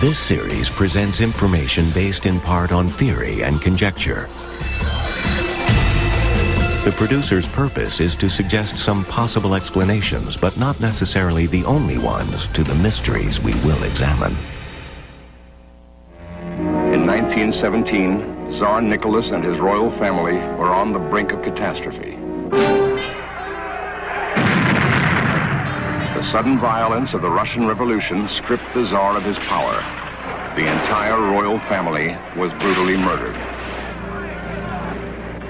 This series presents information based in part on theory and conjecture. The producer's purpose is to suggest some possible explanations, but not necessarily the only ones, to the mysteries we will examine. In 1917, Tsar Nicholas and his royal family were on the brink of catastrophe. The sudden violence of the Russian Revolution stripped the Tsar of his power. The entire royal family was brutally murdered.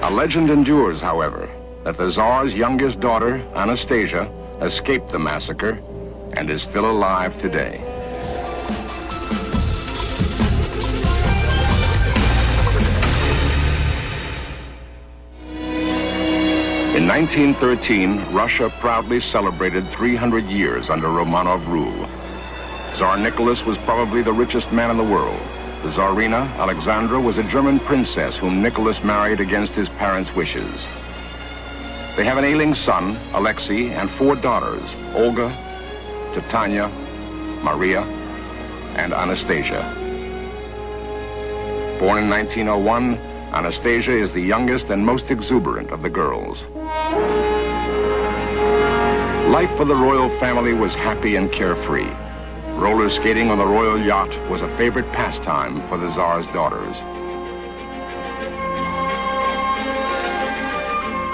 A legend endures, however, that the Tsar's youngest daughter, Anastasia, escaped the massacre and is still alive today. In 1913, Russia proudly celebrated 300 years under Romanov rule. Tsar Nicholas was probably the richest man in the world. The Tsarina, Alexandra, was a German princess whom Nicholas married against his parents' wishes. They have an ailing son, Alexei, and 4 daughters, Olga, Titania, Maria, and Anastasia. Born in 1901, Anastasia is the youngest and most exuberant of the girls. Life for the royal family was happy and carefree. Roller skating on the royal yacht was a favorite pastime for the Tsar's daughters.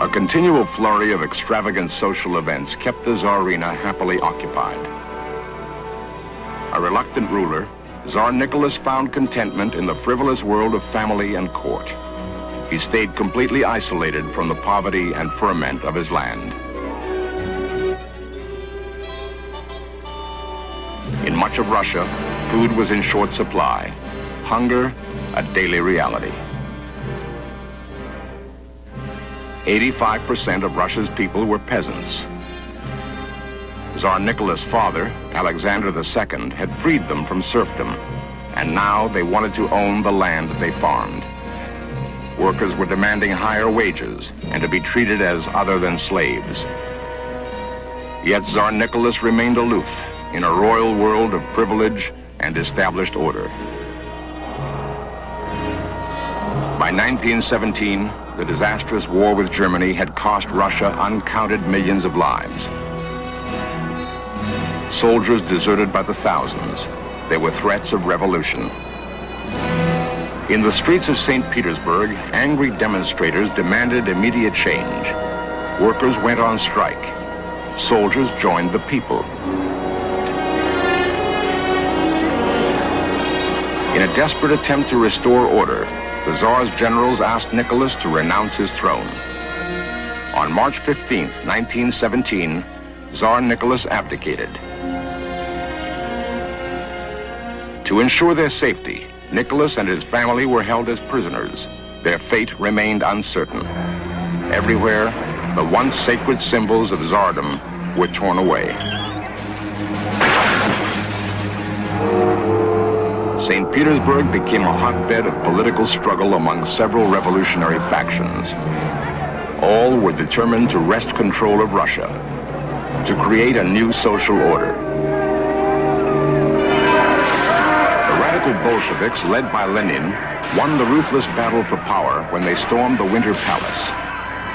A continual flurry of extravagant social events kept the Tsarina happily occupied. A reluctant ruler, Tsar Nicholas found contentment in the frivolous world of family and court. He stayed completely isolated from the poverty and ferment of his land. In much of Russia, food was in short supply. Hunger, a daily reality. 85% of Russia's people were peasants. Tsar Nicholas' father, Alexander II, had freed them from serfdom, and now they wanted to own the land that they farmed. Workers were demanding higher wages and to be treated as other than slaves. Yet Tsar Nicholas remained aloof in a royal world of privilege and established order. By 1917, the disastrous war with Germany had cost Russia uncounted millions of lives. Soldiers deserted by the thousands. There were threats of revolution. In the streets of St. Petersburg, angry demonstrators demanded immediate change. Workers went on strike. Soldiers joined the people. In a desperate attempt to restore order, the Tsar's generals asked Nicholas to renounce his throne. On March 15, 1917, Tsar Nicholas abdicated. To ensure their safety, Nicholas and his family were held as prisoners. Their fate remained uncertain. Everywhere, the once sacred symbols of Tsardom were torn away. St. Petersburg became a hotbed of political struggle among several revolutionary factions. All were determined to wrest control of Russia, to create a new social order. The Bolsheviks, led by Lenin, won the ruthless battle for power when they stormed the Winter Palace.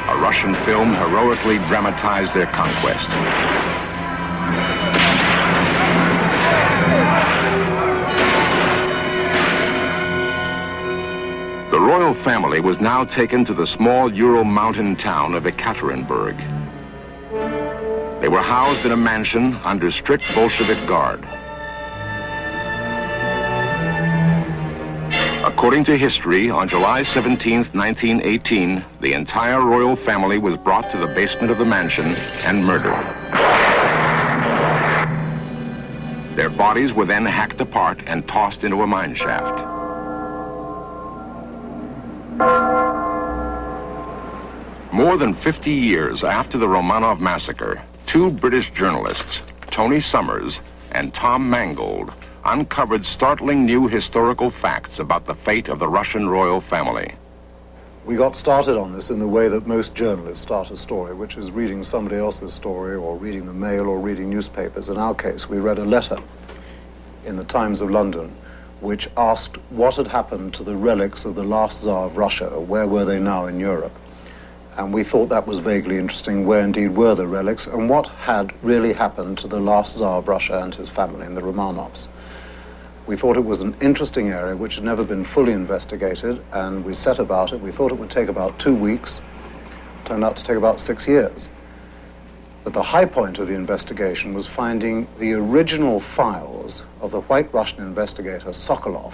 A Russian film heroically dramatized their conquest. The royal family was now taken to the small Ural mountain town of Ekaterinburg. They were housed in a mansion under strict Bolshevik guard. According to history, on July 17, 1918, the entire royal family was brought to the basement of the mansion and murdered. Their bodies were then hacked apart and tossed into a mine shaft. More than 50 years after the Romanov massacre, 2 British journalists, Tony Summers and Tom Mangold, uncovered startling new historical facts about the fate of the Russian royal family. We got started on this in the way that most journalists start a story, which is reading somebody else's story or reading the Mail or reading newspapers. In our case, we read a letter in the Times of London which asked what had happened to the relics of the last Tsar of Russia, where were they now in Europe? And we thought that was vaguely interesting, where indeed were the relics, and what had really happened to the last Tsar of Russia and his family, and the Romanovs. We thought it was an interesting area which had never been fully investigated, and we set about it. We thought it would take about 2 weeks. It turned out to take about 6 years. But the high point of the investigation was finding the original files of the White Russian investigator Sokolov,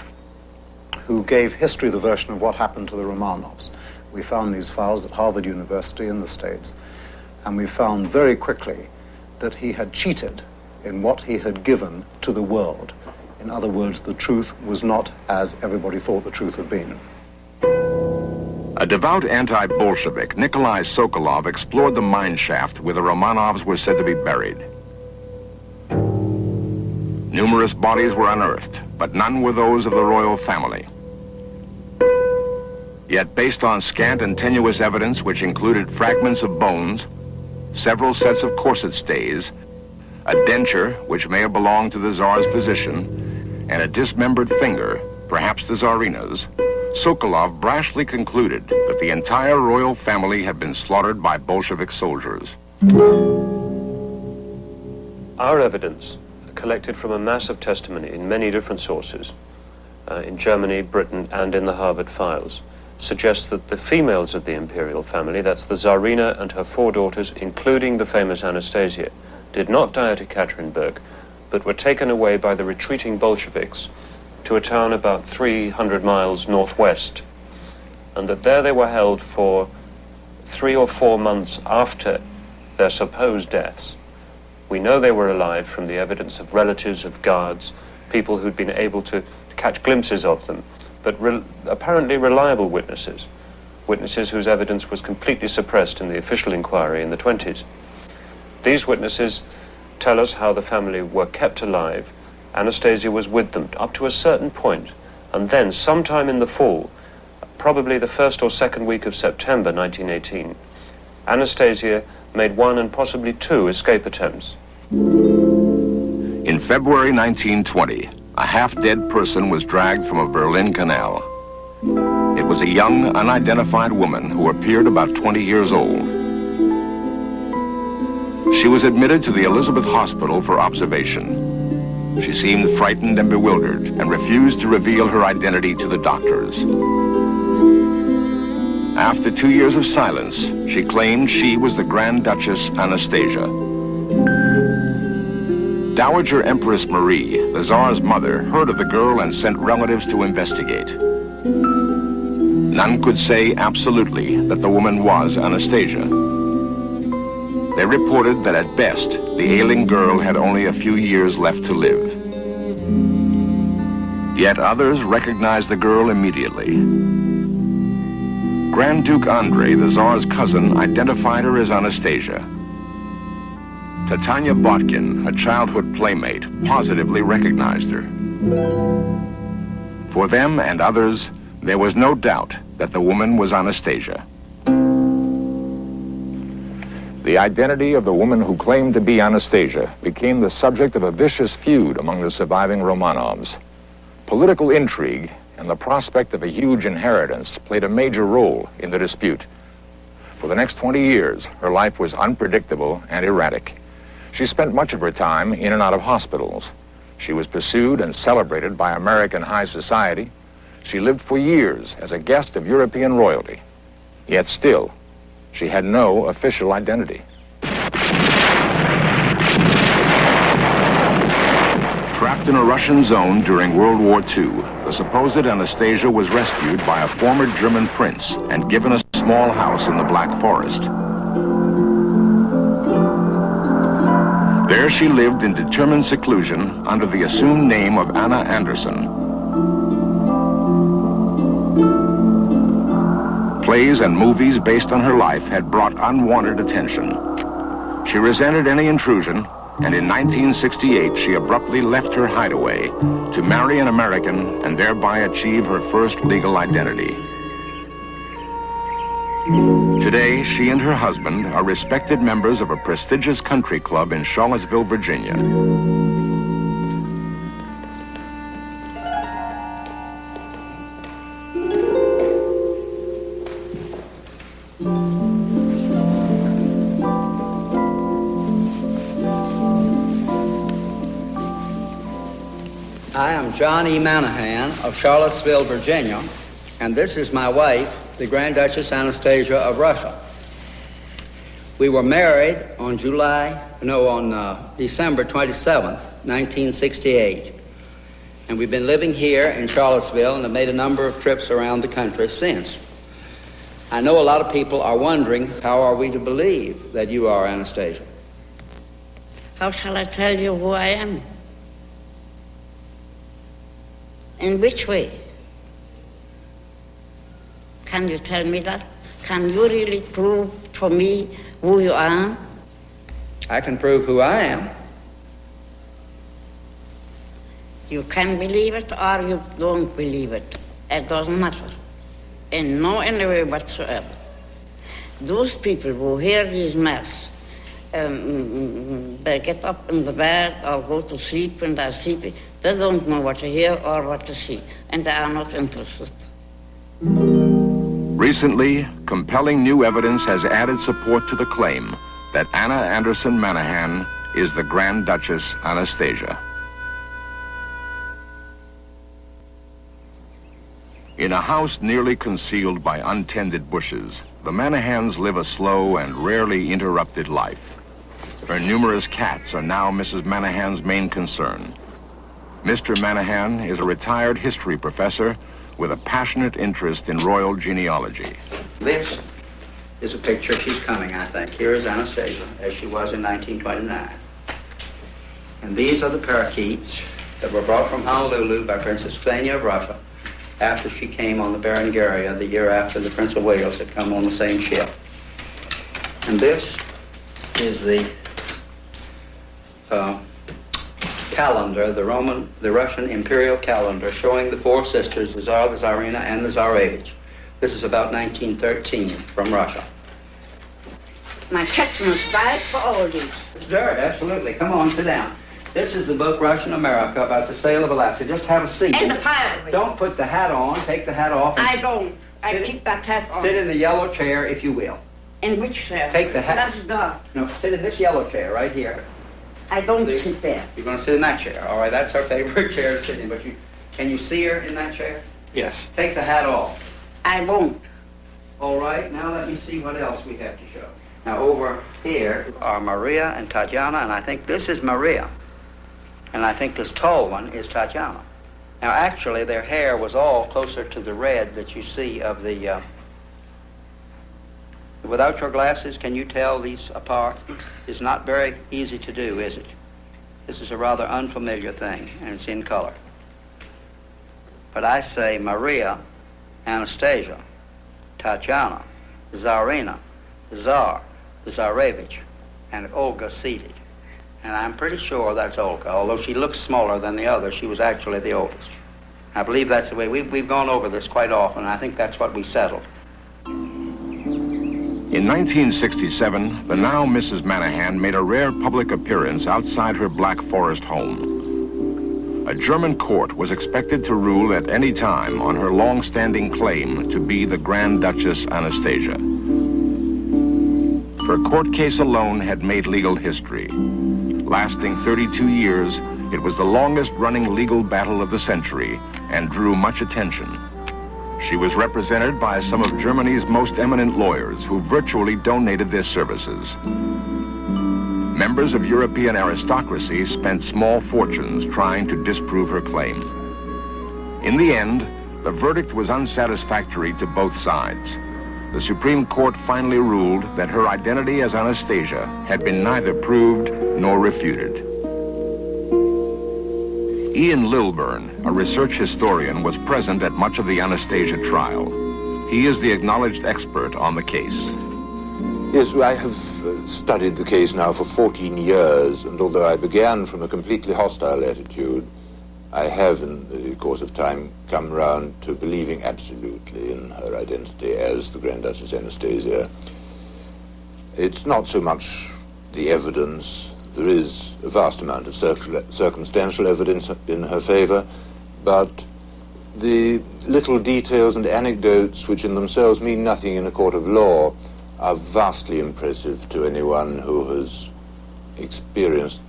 who gave history the version of what happened to the Romanovs. We found these files at Harvard University in the States, and we found very quickly that he had cheated in what he had given to the world. In other words, the truth was not as everybody thought the truth had been. A devout anti-Bolshevik, Nikolai Sokolov, explored the mine shaft where the Romanovs were said to be buried. Numerous bodies were unearthed, but none were those of the royal family. Yet, based on scant and tenuous evidence which included fragments of bones, several sets of corset stays, a denture which may have belonged to the Tsar's physician, and a dismembered finger, perhaps the Tsarina's, Sokolov brashly concluded that the entire royal family had been slaughtered by Bolshevik soldiers. Our evidence, collected from a mass of testimony in many different sources, in Germany, Britain, and in the Harvard files, suggests that the females of the imperial family, that's the Tsarina and her 4 daughters, including the famous Anastasia, did not die at Ekaterinburg, but were taken away by the retreating Bolsheviks to a town about 300 miles northwest, and that there they were held for 3 or 4 months after their supposed deaths. We know they were alive from the evidence of relatives, of guards, people who'd been able to catch glimpses of them, but apparently reliable witnesses, witnesses whose evidence was completely suppressed in the official inquiry in the 20s. These witnesses tell us how the family were kept alive. Anastasia was with them up to a certain point, and then sometime in the fall, probably the 1st or 2nd week of September 1918, Anastasia made 1 and possibly 2 escape attempts. In February 1920, a half-dead person was dragged from a Berlin canal. It was a young, unidentified woman who appeared about 20 years old. She was admitted to the Elizabeth Hospital for observation. She seemed frightened and bewildered and refused to reveal her identity to the doctors. After 2 years of silence, she claimed she was the Grand Duchess Anastasia. Dowager Empress Marie, the Tsar's mother, heard of the girl and sent relatives to investigate. None could say absolutely that the woman was Anastasia. They reported that at best, the ailing girl had only a few years left to live. Yet others recognized the girl immediately. Grand Duke Andrei, the Tsar's cousin, identified her as Anastasia. Titania Botkin, a childhood playmate, positively recognized her. For them and others, there was no doubt that the woman was Anastasia. The identity of the woman who claimed to be Anastasia became the subject of a vicious feud among the surviving Romanovs. Political intrigue and the prospect of a huge inheritance played a major role in the dispute. For the next 20 years, her life was unpredictable and erratic. She spent much of her time in and out of hospitals. She was pursued and celebrated by American high society. She lived for years as a guest of European royalty. Yet still, she had no official identity. Trapped in a Russian zone during World War II, the supposed Anastasia was rescued by a former German prince and given a small house in the Black Forest. There she lived in determined seclusion under the assumed name of Anna Anderson. Plays and movies based on her life had brought unwanted attention. She resented any intrusion, and in 1968 she abruptly left her hideaway to marry an American and thereby achieve her first legal identity. Today, she and her husband are respected members of a prestigious country club in Charlottesville, Virginia. I am John E. Manahan of Charlottesville, Virginia, and this is my wife, the Grand Duchess Anastasia of Russia. We were married on December 27th, 1968. And we've been living here in Charlottesville and have made a number of trips around the country since. I know a lot of people are wondering, how are we to believe that you are Anastasia? How shall I tell you who I am? In which way? Can you tell me that? Can you really prove for me who you are? I can prove who I am. You can believe it or you don't believe it. It doesn't matter. In no any way whatsoever. Those people who hear this mass, they get up in the bed or go to sleep when they're sleeping. They don't know what to hear or what to see, and they are not interested. Recently, compelling new evidence has added support to the claim that Anna Anderson Manahan is the Grand Duchess Anastasia. In a house nearly concealed by untended bushes, the Manahans live a slow and rarely interrupted life. Her numerous cats are now Mrs. Manahan's main concern. Mr. Manahan is a retired history professor with a passionate interest in royal genealogy. This is a picture. She's coming, I think. Here is Anastasia, as she was in 1929. And these are the parakeets that were brought from Honolulu by Princess Xenia of Russia after she came on the Berengaria the year after the Prince of Wales had come on the same ship. And this is the calendar, the Russian imperial calendar, showing the four sisters, the Tsar, the Tsarina, and the Tsarevich. This is about 1913 from Russia. My cats must die for all these. It's dirt, absolutely. Come on, sit down. This is the book, Russian America, about the sale of Alaska. Just have a seat. And the pile. Don't put the hat on. Take the hat off. I don't. I keep that hat on. Sit in the yellow chair, if you will. In which chair? Take the hat. That's dark. No, sit in this yellow chair right here. I don't sit there. You're going to sit in that chair. All right, that's her favorite chair to sit in. But can you see her in that chair? Yes. Take the hat off. I won't. All right, now let me see what else we have to show. Now over here are Maria and Tatiana, and I think this is Maria. And I think this tall one is Tatiana. Now actually their hair was all closer to the red that you see of the... Without your glasses, can you tell these apart? It's not very easy to do, is it? This is a rather unfamiliar thing, and it's in color. But I say Maria, Anastasia, Tatiana, Tsarina, the Tsar, the Tsarevich, and Olga seated. And I'm pretty sure that's Olga, although she looks smaller than the others, she was actually the oldest. I believe that's the way. We've gone over this quite often, and I think that's what we settled. In 1967, the now Mrs. Manahan made a rare public appearance outside her Black Forest home. A German court was expected to rule at any time on her long-standing claim to be the Grand Duchess Anastasia. Her court case alone had made legal history. Lasting 32 years, it was the longest-running legal battle of the century and drew much attention. She was represented by some of Germany's most eminent lawyers who virtually donated their services. Members of European aristocracy spent small fortunes trying to disprove her claim. In the end, the verdict was unsatisfactory to both sides. The Supreme Court finally ruled that her identity as Anastasia had been neither proved nor refuted. Ian Lilburn, a research historian, was present at much of the Anastasia trial. He is the acknowledged expert on the case. Yes, I have studied the case now for 14 years, and although I began from a completely hostile attitude, I have, in the course of time, come round to believing absolutely in her identity as the Grand Duchess Anastasia. It's not so much the evidence. There is a vast amount of circumstantial evidence in her favor, but the little details and anecdotes which in themselves mean nothing in a court of law are vastly impressive to anyone who has experienced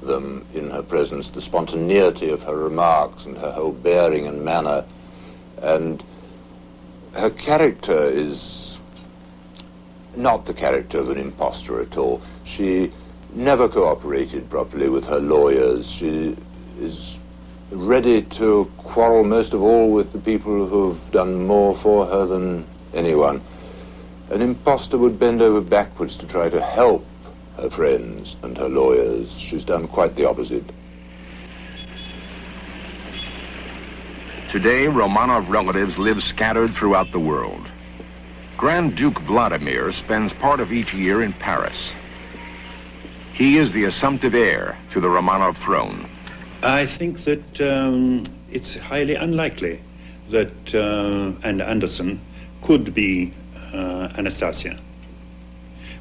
them in her presence, the spontaneity of her remarks and her whole bearing and manner. And her character is not the character of an impostor at all. She never cooperated properly with her lawyers. She is ready to quarrel most of all with the people who've done more for her than anyone. An impostor would bend over backwards to try to help her friends and her lawyers. She's done quite the opposite. Today, Romanov relatives live scattered throughout the world. Grand Duke Vladimir spends part of each year in Paris. He is the assumptive heir to the Romanov throne. I think that it's highly unlikely that Anna Anderson could be Anastasia.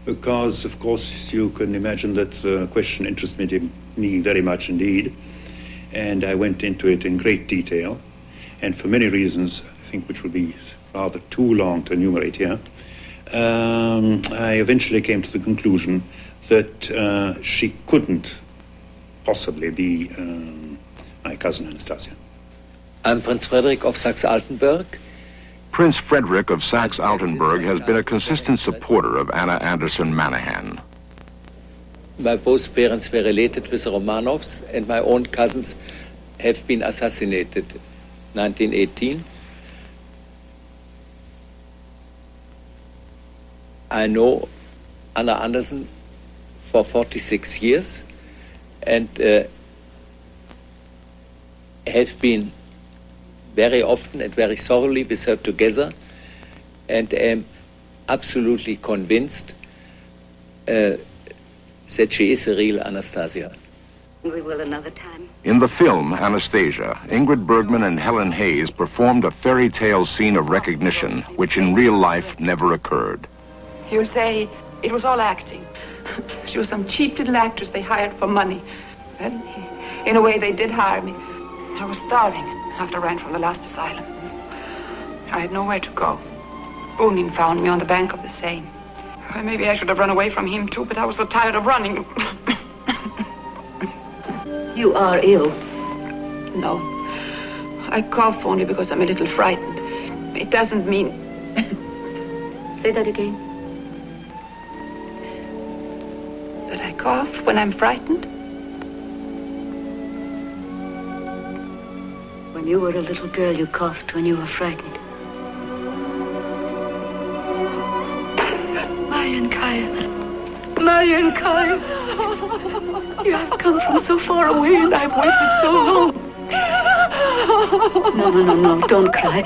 Because, of course, you can imagine that the question interested me very much indeed. And I went into it in great detail. And for many reasons, I think, which would be rather too long to enumerate here, I eventually came to the conclusion that she couldn't possibly be my cousin Anastasia. I'm Prince Frederick of Saxe-Altenburg. Prince Frederick of Saxe-Altenburg has been a consistent supporter of Anna Anderson Manahan. My both parents were related with the Romanovs, and my own cousins have been assassinated 1918. I know Anna Anderson for 46 years and have been very often and very thoroughly with her together, and am absolutely convinced that she is a real Anastasia. We will another time. In the film Anastasia, Ingrid Bergman and Helen Hayes performed a fairy tale scene of recognition, which in real life never occurred. You'll say it was all acting. She was some cheap little actress they hired for money. Well, in a way, they did hire me. I was starving after I ran from the last asylum. I had nowhere to go. Bonin found me on the bank of the Seine. Well, maybe I should have run away from him, too, but I was so tired of running. You are ill. No. I cough only because I'm a little frightened. It doesn't mean... Say that again. That I cough when I'm frightened? When you were a little girl, you coughed when you were frightened. Marian Kaya. Marian Kaya. You have come from so far away and I've waited so long. No, don't cry.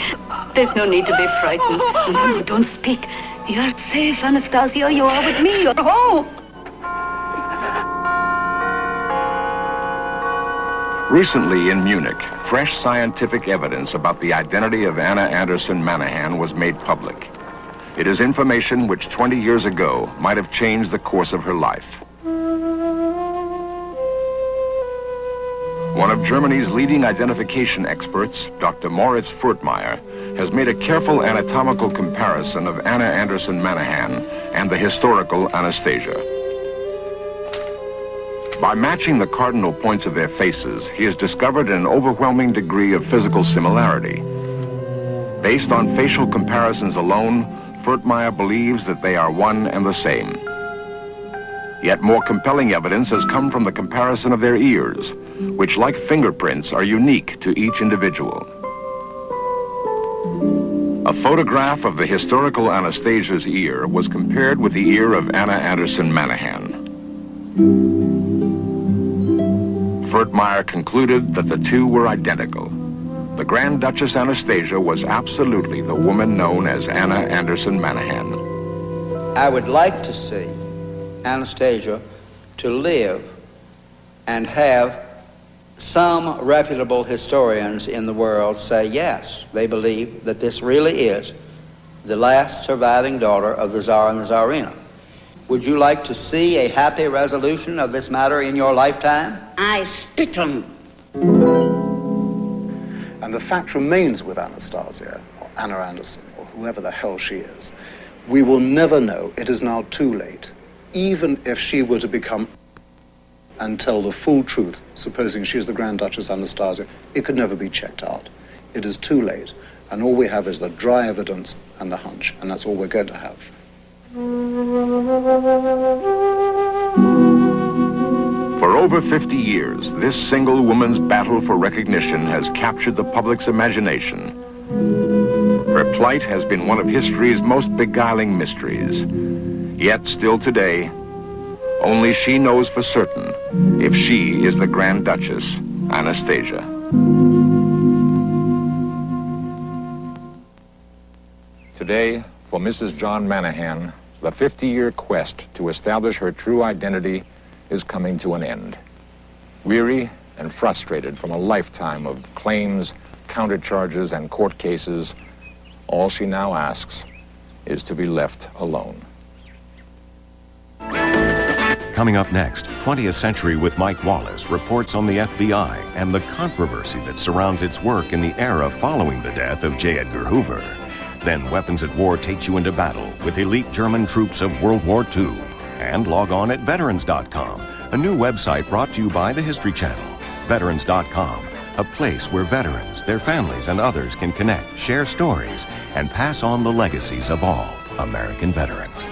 There's no need to be frightened. No, don't speak. You're safe, Anastasia. You are with me. You're home. Recently in Munich, fresh scientific evidence about the identity of Anna Anderson Manahan was made public. It is information which 20 years ago might have changed the course of her life. One of Germany's leading identification experts, Dr. Moritz Furtmeier, has made a careful anatomical comparison of Anna Anderson Manahan and the historical Anastasia. By matching the cardinal points of their faces, he has discovered an overwhelming degree of physical similarity. Based on facial comparisons alone, Furtmeier believes that they are one and the same. Yet more compelling evidence has come from the comparison of their ears, which, like fingerprints, are unique to each individual. A photograph of the historical Anastasia's ear was compared with the ear of Anna Anderson Manahan. Furtmeier concluded that the two were identical. The Grand Duchess Anastasia was absolutely the woman known as Anna Anderson Manahan. I would like to see Anastasia to live and have some reputable historians in the world say yes, they believe that this really is the last surviving daughter of the Tsar and the Tsarina. Would you like to see a happy resolution of this matter in your lifetime? I spit on them. And the fact remains with Anastasia, or Anna Anderson, or whoever the hell she is, We will never know. It is now too late. Even if she were to become and tell the full truth, supposing she's the Grand Duchess Anastasia, it could never be checked out. It is too late, and all we have is the dry evidence and the hunch, and that's all we're going to have. For over 50 years, this single woman's battle for recognition has captured the public's imagination. Her plight has been one of history's most beguiling mysteries. Yet still today, only she knows for certain if she is the Grand Duchess Anastasia. Today, for Mrs. John Manahan, the 50-year quest to establish her true identity is coming to an end. Weary and frustrated from a lifetime of claims, countercharges, and court cases, all she now asks is to be left alone. Coming up next, 20th Century with Mike Wallace reports on the FBI and the controversy that surrounds its work in the era following the death of J. Edgar Hoover. Then Weapons at War takes you into battle with elite German troops of World War II. And log on at veterans.com, a new website brought to you by the History Channel. Veterans.com, a place where veterans, their families, and others can connect, share stories, and pass on the legacies of all American veterans.